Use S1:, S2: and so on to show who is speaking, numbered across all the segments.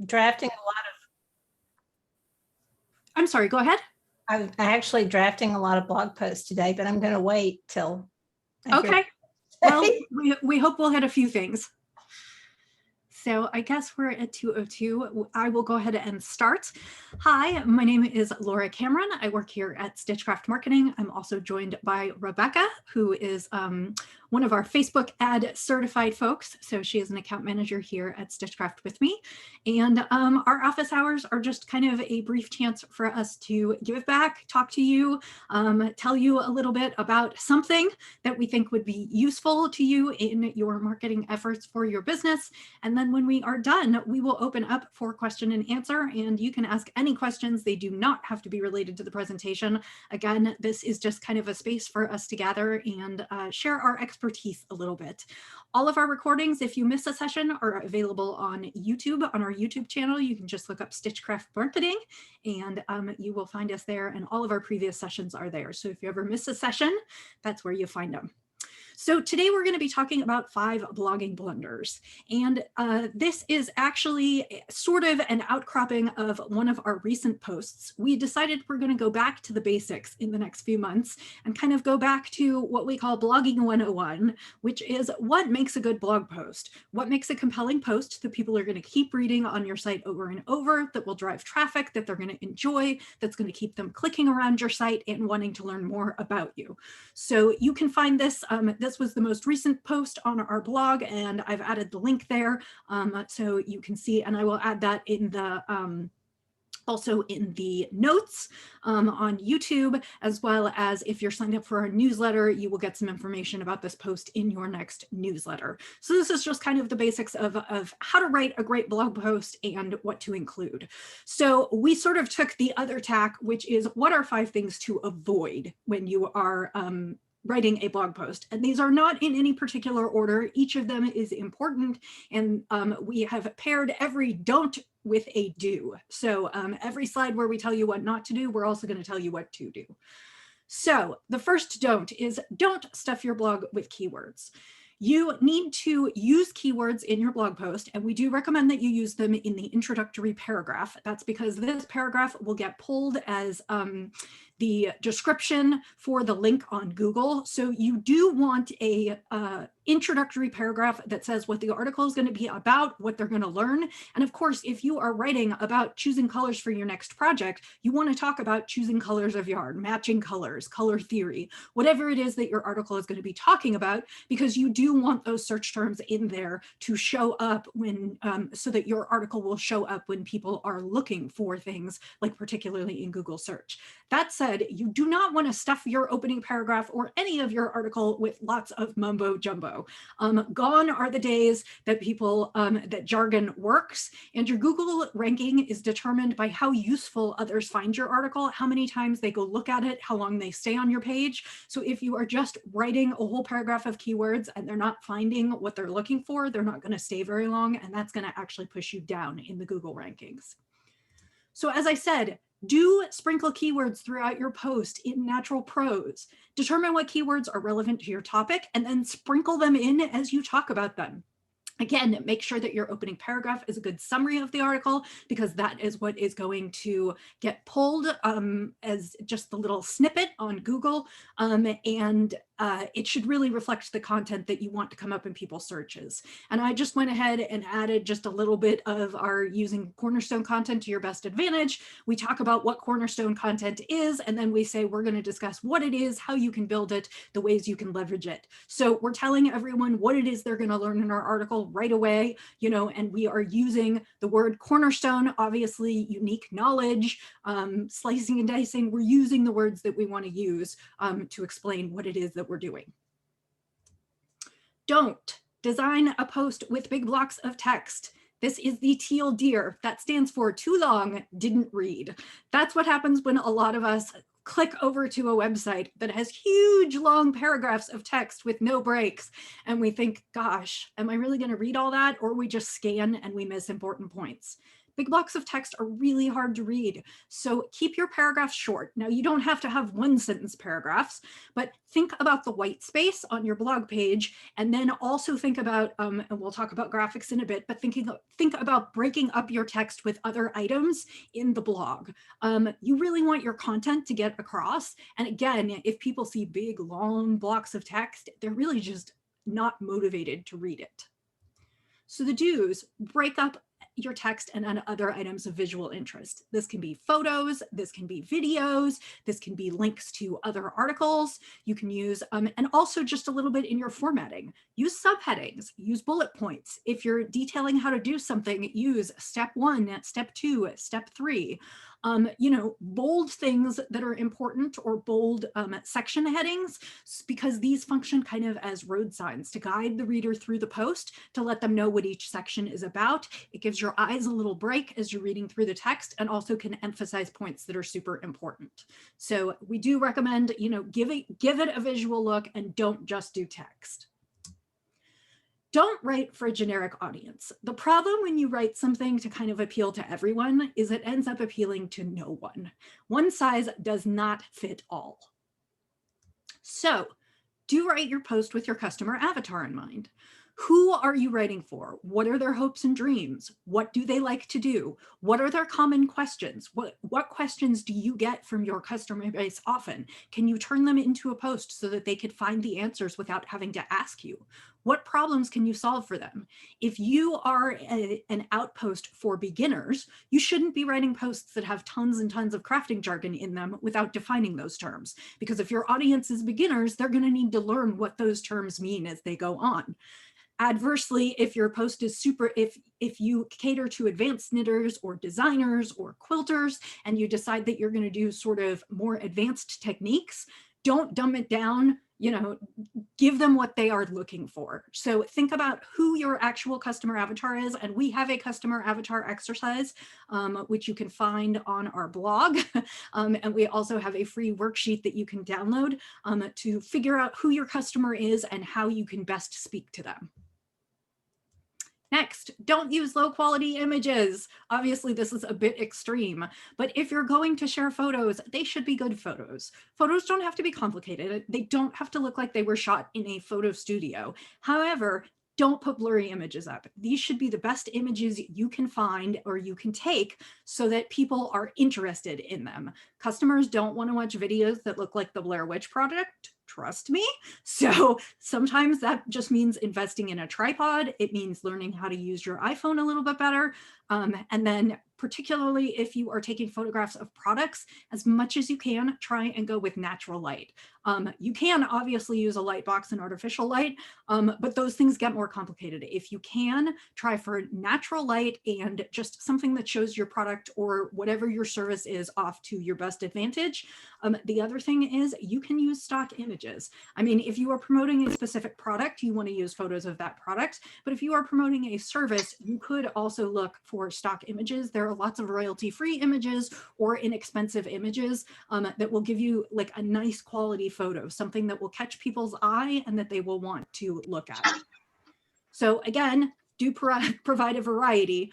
S1: drafting a lot
S2: I'm sorry, go ahead.
S1: I'm actually drafting a lot of blog posts today, but I'm going to wait till I hear.
S2: Okay. Well, we hope we'll hit a few things. So I guess we're at 2:02. I will go ahead and start. Hi, my name is Laura Cameron. I work here at Stitchcraft Marketing. I'm also joined by Rebecca, who is one of our Facebook ad certified folks. So she is an account manager here at Stitchcraft with me. And our office hours are just kind of a brief chance for us to give back, talk to you, tell you a little bit about something that we think would be useful to you in your marketing efforts for your business. And then when we are done, we will open up for question and answer, and you can ask any questions. They do not have to be related to the presentation. Again, this is just kind of a space for us to gather and share our expertise a little bit. All of our recordings, if you miss a session, are available on YouTube, on our YouTube channel. You can just look up Stitchcraft Marketing and you will find us there, and all of our previous sessions are there. So if you ever miss a session, that's where you find them. So today we're going to be talking about 5 blogging blunders. And this is actually sort of an outcropping of one of our recent posts. We decided we're going to go back to the basics in the next few months and kind of go back to what we call blogging 101, which is what makes a good blog post? What makes a compelling post that people are going to keep reading on your site over and over, that will drive traffic, that they're going to enjoy, that's going to keep them clicking around your site and wanting to learn more about you. So you can find this. This was the most recent post on our blog, and I've added the link there so you can see, and I will add that in the also in the notes on YouTube, as well as if you're signed up for our newsletter, you will get some information about this post in your next newsletter. So this is just kind of the basics of how to write a great blog post and what to include. So we sort of took the other tack, which is what are 5 things to avoid when you are writing a blog post. And these are not in any particular order. Each of them is important. And we have paired every don't with a do. So every slide where we tell you what not to do, we're also going to tell you what to do. So the first don't is don't stuff your blog with keywords. You need to use keywords in your blog post, and we do recommend that you use them in the introductory paragraph. That's because this paragraph will get pulled as the description for the link on Google. So you do want a introductory paragraph that says what the article is going to be about, what they're going to learn. And of course, if you are writing about choosing colors for your next project, you want to talk about choosing colors of yarn, matching colors, color theory, whatever it is that your article is going to be talking about, because you do want those search terms in there to show up when, so that your article will show up when people are looking for things, like particularly in Google search. That said, you do not want to stuff your opening paragraph or any of your article with lots of mumbo jumbo. Gone are the days that people, that jargon works, and your Google ranking is determined by how useful others find your article, how many times they go look at it, how long they stay on your page. So if you are just writing a whole paragraph of keywords and they're not finding what they're looking for, they're not going to stay very long, and that's going to actually push you down in the Google rankings. So as I said, do sprinkle keywords throughout your post in natural prose. Determine what keywords are relevant to your topic and then sprinkle them in as you talk about them. Again, make sure that your opening paragraph is a good summary of the article, because that is what is going to get pulled as just the little snippet on Google. And it should really reflect the content that you want to come up in people's searches. And I just went ahead and added just a little bit of our using Cornerstone content to your best advantage. We talk about what Cornerstone content is, and then we say we're going to discuss what it is, how you can build it, the ways you can leverage it. So we're telling everyone what it is they're going to learn in our article right away, you know, and we are using the word cornerstone, obviously unique knowledge, slicing and dicing. We're using the words that we want to use to explain what it is that we're doing. Don't design a post with big blocks of text. This is the teal deer. That stands for too long, didn't read. That's what happens when a lot of us click over to a website that has huge long paragraphs of text with no breaks. And we think, gosh, am I really going to read all that? Or we just scan and we miss important points. Big blocks of text are really hard to read. So keep your paragraphs short. Now, you don't have to have one sentence paragraphs, but think about the white space on your blog page. And then also think about, and we'll talk about graphics in a bit, but think about breaking up your text with other items in the blog. You really want your content to get across. And again, if people see big, long blocks of text, they're really just not motivated to read it. So the do's: break up your text and other items of visual interest. This can be photos, this can be videos, this can be links to other articles. You can use, and also just a little bit in your formatting. Use subheadings, use bullet points. If you're detailing how to do something, use step 1, step 2, step 3. Bold things that are important, or bold section headings, because these function kind of as road signs to guide the reader through the post, to let them know what each section is about. It gives your eyes a little break as you're reading through the text, and also can emphasize points that are super important. So we do recommend, give it a visual look, and don't just do text. Don't write for a generic audience. The problem when you write something to kind of appeal to everyone is it ends up appealing to no one. One size does not fit all. So do write your post with your customer avatar in mind. Who are you writing for? What are their hopes and dreams? What do they like to do? What are their common questions? What questions do you get from your customer base often? Can you turn them into a post so that they could find the answers without having to ask you? What problems can you solve for them? If you are an outpost for beginners, you shouldn't be writing posts that have tons and tons of crafting jargon in them without defining those terms. Because if your audience is beginners, they're going to need to learn what those terms mean as they go on. Adversely, if your post is if you cater to advanced knitters or designers or quilters, and you decide that you're going to do sort of more advanced techniques, don't dumb it down. Give them what they are looking for. So think about who your actual customer avatar is. And we have a customer avatar exercise, which you can find on our blog. And we also have a free worksheet that you can download to figure out who your customer is and how you can best speak to them. Next, don't use low quality images. Obviously, this is a bit extreme, but if you're going to share photos, they should be good photos. Photos don't have to be complicated. They don't have to look like they were shot in a photo studio. However, don't put blurry images up. These should be the best images you can find or you can take so that people are interested in them. Customers don't want to watch videos that look like the Blair Witch Project. Trust me. So sometimes that just means investing in a tripod. It means learning how to use your iPhone a little bit better. And then particularly if you are taking photographs of products, as much as you can, try and go with natural light. You can obviously use a light box and artificial light, but those things get more complicated. If you can, try for natural light and just something that shows your product or whatever your service is off to your best advantage. The other thing is you can use stock images. I mean, if you are promoting a specific product, you want to use photos of that product. But if you are promoting a service, you could also look for stock images. There are lots of royalty-free images or inexpensive images that will give you like a nice quality photo, something that will catch people's eye and that they will want to look at. So again, do provide a variety.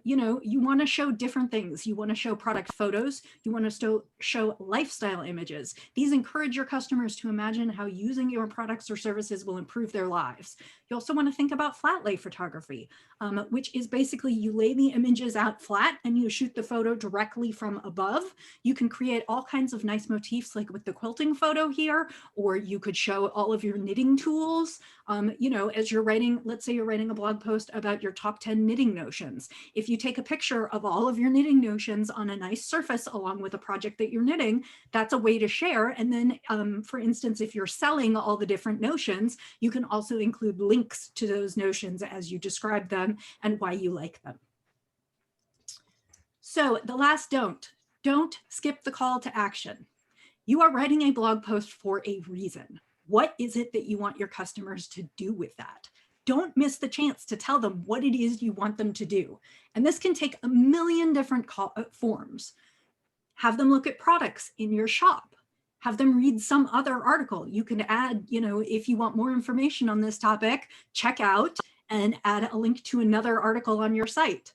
S2: You want to show different things. You want to show product photos. You want to show lifestyle images. These encourage your customers to imagine how using your products or services will improve their lives. You also want to think about flat lay photography, which is basically you lay the images out flat and you shoot the photo directly from above. You can create all kinds of nice motifs like with the quilting photo here, or you could show all of your knitting tools. As you're writing, let's say you're writing a blog post about your top 10 knitting notions. If you take a picture of all of your knitting notions on a nice surface along with a project that you're knitting, that's a way to share. And then, for instance, if you're selling all the different notions, you can also include links to those notions as you describe them and why you like them. So the last don't skip the call to action. You are writing a blog post for a reason. What is it that you want your customers to do with that? Don't miss the chance to tell them what it is you want them to do. And this can take a million different forms. Have them look at products in your shop. Have them read some other article. You can add, if you want more information on this topic, check out and add a link to another article on your site.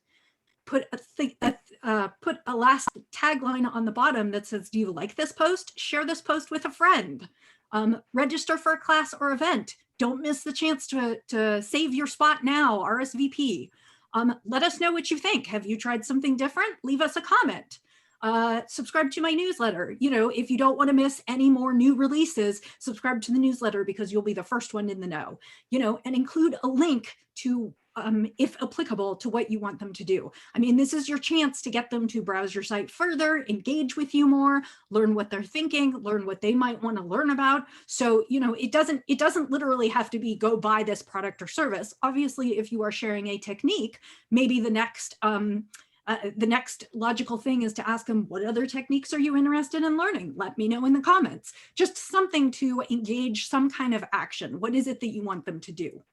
S2: Put a last tagline on the bottom that says, do you like this post? Share this post with a friend. Register for a class or event. Don't miss the chance to save your spot now, RSVP. Let us know what you think. Have you tried something different? Leave us a comment. Subscribe to my newsletter. If you don't want to miss any more new releases, subscribe to the newsletter because you'll be the first one in the know, and include a link to, if applicable, to what you want them to do. I mean, this is your chance to get them to browse your site further, engage with you more, learn what they're thinking, learn what they might want to learn about. So, it doesn't literally have to be go buy this product or service. Obviously, if you are sharing a technique, maybe the next logical thing is to ask them, what other techniques are you interested in learning? Let me know in the comments. Just something to engage some kind of action. What is it that you want them to do?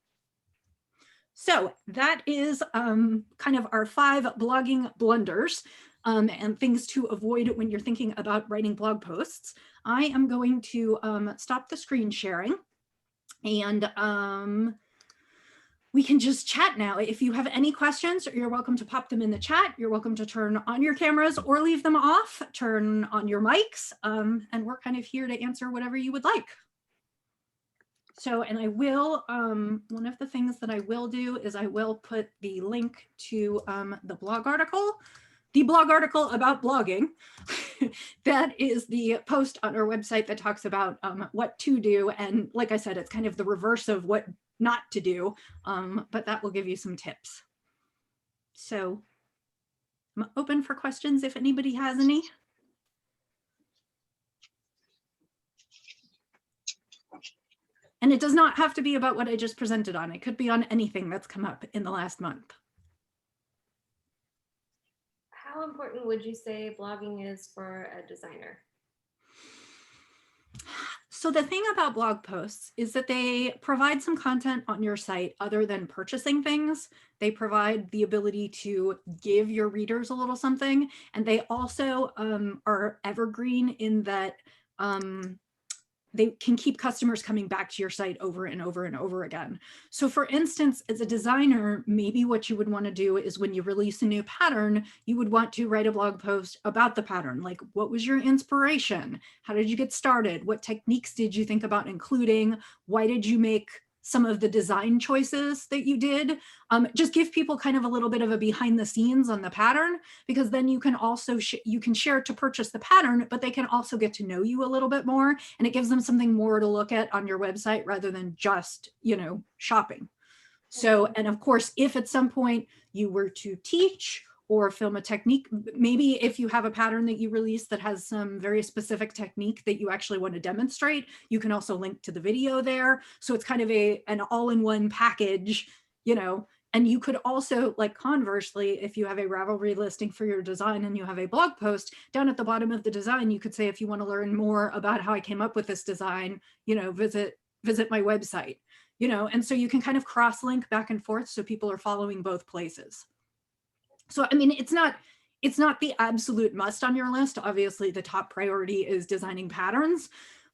S2: So that is kind of our 5 blogging blunders and things to avoid when you're thinking about writing blog posts. I am going to stop the screen sharing, and we can just chat now. If you have any questions, you're welcome to pop them in the chat. You're welcome to turn on your cameras or leave them off, turn on your mics, and we're kind of here to answer whatever you would like. So, and I will, one of the things that I will do is I will put the link to the blog article about blogging. That is the post on our website that talks about what to do. And like I said, it's kind of the reverse of what not to do, but that will give you some tips. So I'm open for questions if anybody has any. And it does not have to be about what I just presented on. It could be on anything that's come up in the last month.
S3: How important would you say blogging is for a designer?
S2: So the thing about blog posts is that they provide some content on your site other than purchasing things. They provide the ability to give your readers a little something. And they also are evergreen in that they can keep customers coming back to your site over and over and over again. So for instance, as a designer, maybe what you would want to do is when you release a new pattern, you would want to write a blog post about the pattern. Like, what was your inspiration? How did you get started? What techniques did you think about including? Why did you make some of the design choices that you did? Just give people kind of a little bit of a behind the scenes on the pattern, because then you can also you can share to purchase the pattern, but they can also get to know you a little bit more, and it gives them something more to look at on your website rather than just, shopping. So, and of course, if at some point you were to teach or film a technique, maybe if you have a pattern that you release that has some very specific technique that you actually want to demonstrate, you can also link to the video there. So it's kind of an all-in-one package, and you could also, like, conversely, if you have a Ravelry listing for your design and you have a blog post, down at the bottom of the design, you could say, if you want to learn more about how I came up with this design, visit my website, and so you can kind of cross-link back and forth so people are following both places. So, I mean, it's not the absolute must on your list. Obviously, the top priority is designing patterns,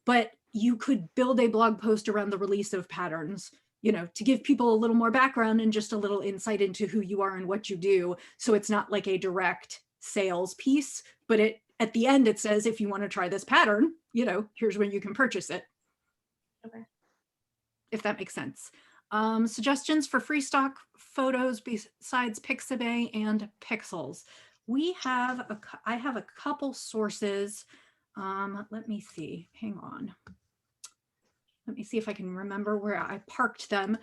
S2: but you could build a blog post around the release of patterns, to give people a little more background and just a little insight into who you are and what you do. So it's not like a direct sales piece, but at the end, it says, if you want to try this pattern, here's where you can purchase it.
S3: Okay.
S2: If that makes sense. Suggestions for free stock photos besides Pixabay and Pixels. I have a couple sources. Let me see, hang on. Let me see if I can remember where I parked them.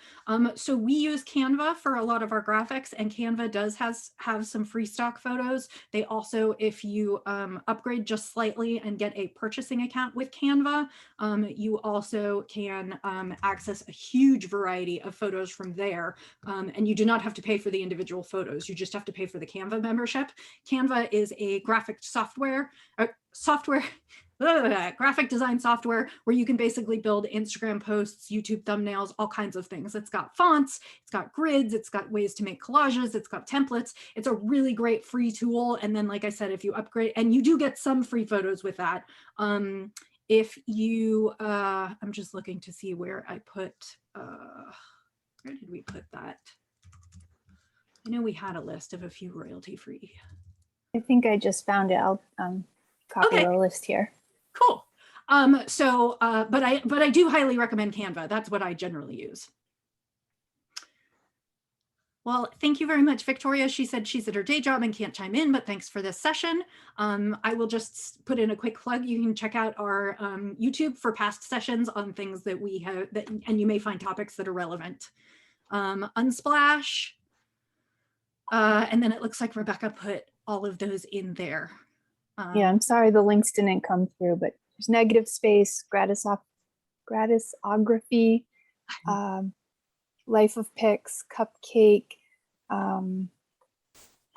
S2: So we use Canva for a lot of our graphics, and Canva does have some free stock photos. They also, if you upgrade just slightly and get a purchasing account with Canva, you also can access a huge variety of photos from there. And you do not have to pay for the individual photos. You just have to pay for the Canva membership. Canva is a graphic software. graphic design software where you can basically build Instagram posts, YouTube thumbnails, all kinds of things. It's got fonts, it's got grids, it's got ways to make collages, it's got templates. It's a really great free tool. And then, like I said, if you upgrade, and you do get some free photos with that. If you, I'm just looking to see where I put, where did we put that? I know we had a list of a few royalty free.
S4: I think I just found it. I'll copy
S2: Okay.
S4: the list here.
S2: Cool. But I do highly recommend Canva. That's what I generally use. Well, thank you very much, Victoria. She said she's at her day job and can't chime in, but thanks for this session. I will just put in a quick plug. You can check out our YouTube for past sessions on things that we have, and you may find topics that are relevant. Unsplash. And then it looks like Rebecca put all of those in there.
S4: Yeah, I'm sorry the links didn't come through, but there's negative space, gratisography, life of pics, cupcake,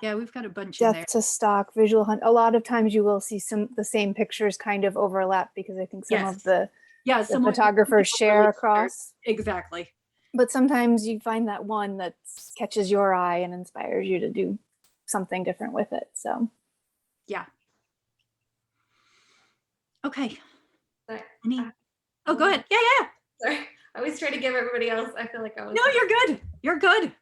S2: yeah, we've got a bunch in there.
S4: death to stock, visual hunt. A lot of times you will see the same pictures kind of overlap because I think some
S2: Yes.
S4: of the
S2: Yeah,
S4: photographers share across.
S2: Exactly.
S4: But sometimes you find that one that catches your eye and inspires you to do something different with it. So
S2: yeah. Okay.
S3: Sorry.
S2: Oh, go ahead. Yeah.
S3: Sorry. I always try to give everybody else. I feel like I was.
S2: No, you're good. You're good.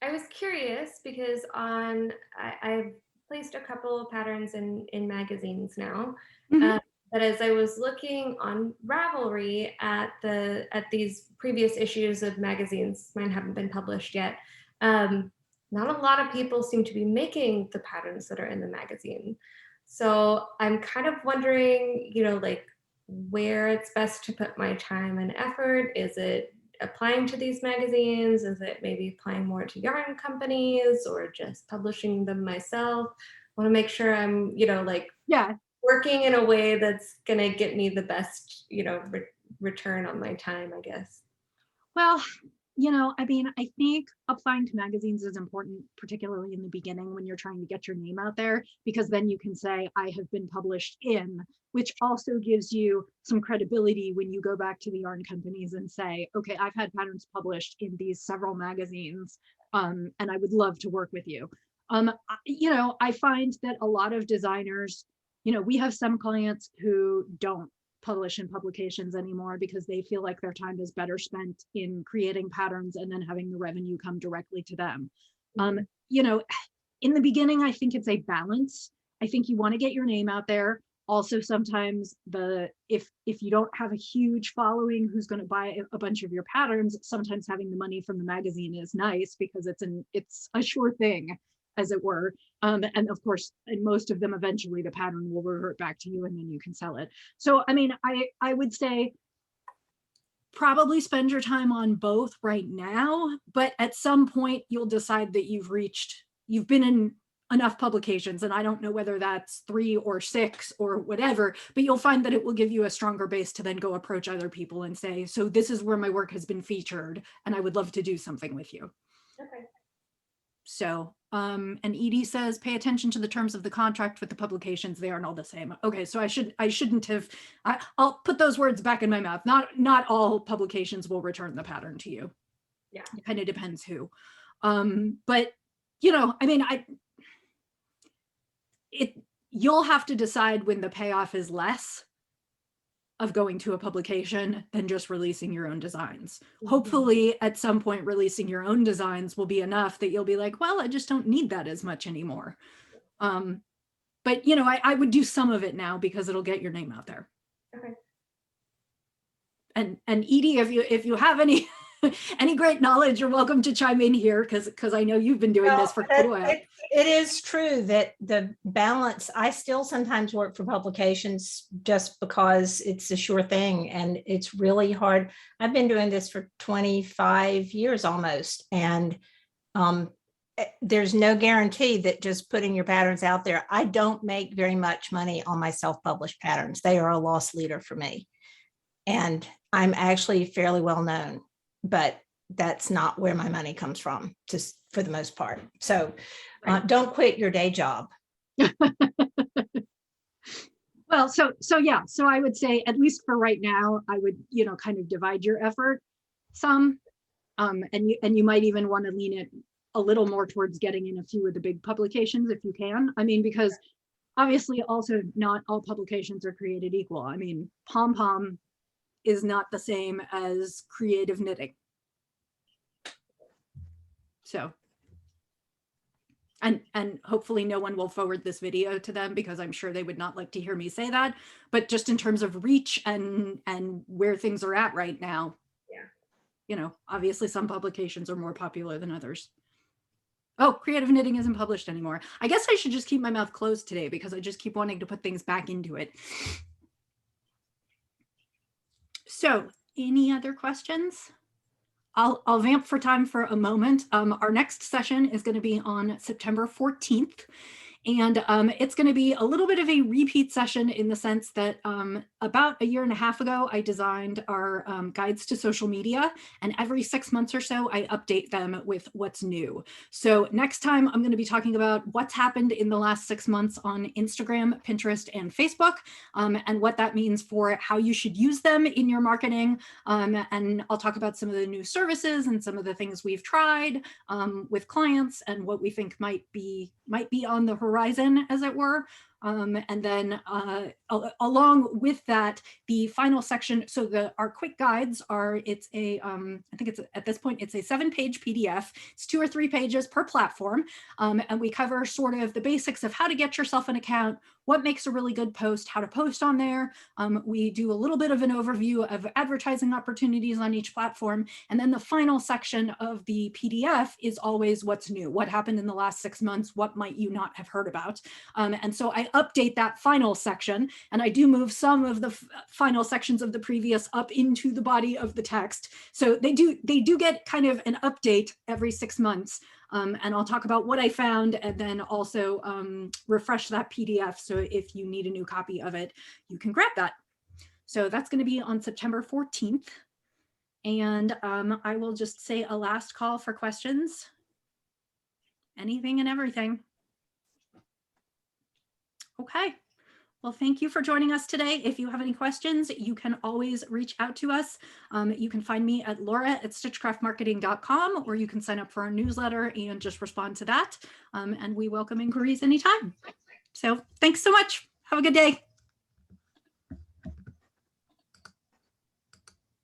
S3: I was curious because I've placed a couple of patterns in magazines now.
S2: Mhm.
S3: But as I was looking on Ravelry at these previous issues of magazines, mine haven't been published yet. Not a lot of people seem to be making the patterns that are in the magazine. So I'm kind of wondering, like where it's best to put my time and effort. Is it applying to these magazines? Is it maybe applying more to yarn companies or just publishing them myself? I want to make sure I'm,
S2: Yeah.
S3: working in a way that's going to get me the best, return on my time, I guess.
S2: Well, I think applying to magazines is important, particularly in the beginning when you're trying to get your name out there, because then you can say, I have been published in, which also gives you some credibility when you go back to the yarn companies and say, okay, I've had patterns published in these several magazines, and I would love to work with you. I find that a lot of designers, we have some clients who don't publish in publications anymore because they feel like their time is better spent in creating patterns and then having the revenue come directly to them. In the beginning, I think it's a balance. I think you want to get your name out there. Also, sometimes if you don't have a huge following who's going to buy a bunch of your patterns, sometimes having the money from the magazine is nice because it's a sure thing, as it were. And of course, in most of them, eventually the pattern will revert back to you and then you can sell it. So, I would say probably spend your time on both right now, but at some point you'll decide that you've been in enough publications, and I don't know whether that's 3 or 6 or whatever, but you'll find that it will give you a stronger base to then go approach other people and say, so this is where my work has been featured and I would love to do something with you.
S3: Okay.
S2: So, and Edie says, pay attention to the terms of the contract with the publications. They aren't all the same. Okay, so I shouldn't have, I'll put those words back in my mouth. Not all publications will return the pattern to you.
S3: Yeah.
S2: It kind of depends who. But, you'll have to decide when the payoff is less of going to a publication than just releasing your own designs.
S3: Mm-hmm.
S2: Hopefully at some point releasing your own designs will be enough that you'll be like, well, I just don't need that as much anymore. But I would do some of it now because it'll get your name out there.
S3: Okay.
S2: And Edie, if you have any great knowledge, you're welcome to chime in here because I know you've been doing this for quite a while.
S1: It is true that the balance, I still sometimes work for publications just because it's a sure thing and it's really hard. I've been doing this for 25 years almost, and there's no guarantee that just putting your patterns out there. I don't make very much money on my self-published patterns. They are a loss leader for me. And I'm actually fairly well known, but that's not where my money comes from, just for the most part. So don't quit your day job.
S2: Well, so yeah, so I would say, at least for right now, I would, kind of divide your effort some. And you might even want to lean it a little more towards getting in a few of the big publications if you can. I mean, because obviously also not all publications are created equal. I mean, Pom Pom is not the same as creative knitting. So, and hopefully no one will forward this video to them, because I'm sure they would not like to hear me say that, but just in terms of reach and where things are at right now, obviously some publications are more popular than others. Oh, creative knitting isn't published anymore. I guess I should just keep my mouth closed today, because I just keep wanting to put things back into it. So, any other questions? I'll vamp for time for a moment. Our next session is going to be on September 14th. And it's going to be a little bit of a repeat session, in the sense that about a year and a half ago, I designed our guides to social media, and every 6 months or so, I update them with what's new. So next time, I'm going to be talking about what's happened in the last 6 months on Instagram, Pinterest, and Facebook, and what that means for how you should use them in your marketing. And I'll talk about some of the new services and some of the things we've tried with clients, and what we think might be on the horizon, as it were. And then along with that, the final section, so our quick guides are, it's a, I think it's, at this point, it's a 7-page PDF. It's 2 or 3 pages per platform. And we cover sort of the basics of how to get yourself an account, what makes a really good post, how to post on there. We do a little bit of an overview of advertising opportunities on each platform. And then the final section of the PDF is always what's new, what happened in the last 6 months, what might you not have heard about. And so I update that final section, and I do move some of the final sections of the previous up into the body of the text. So they do get kind of an update every 6 months. And I'll talk about what I found, and then also refresh that PDF. So if you need a new copy of it, you can grab that. So that's going to be on September 14th. And I will just say a last call for questions. Anything and everything. Okay. Well, thank you for joining us today. If you have any questions, you can always reach out to us. You can find me at laura@stitchcraftmarketing.com, or you can sign up for our newsletter and just respond to that. And we welcome inquiries anytime. So thanks so much. Have a good day.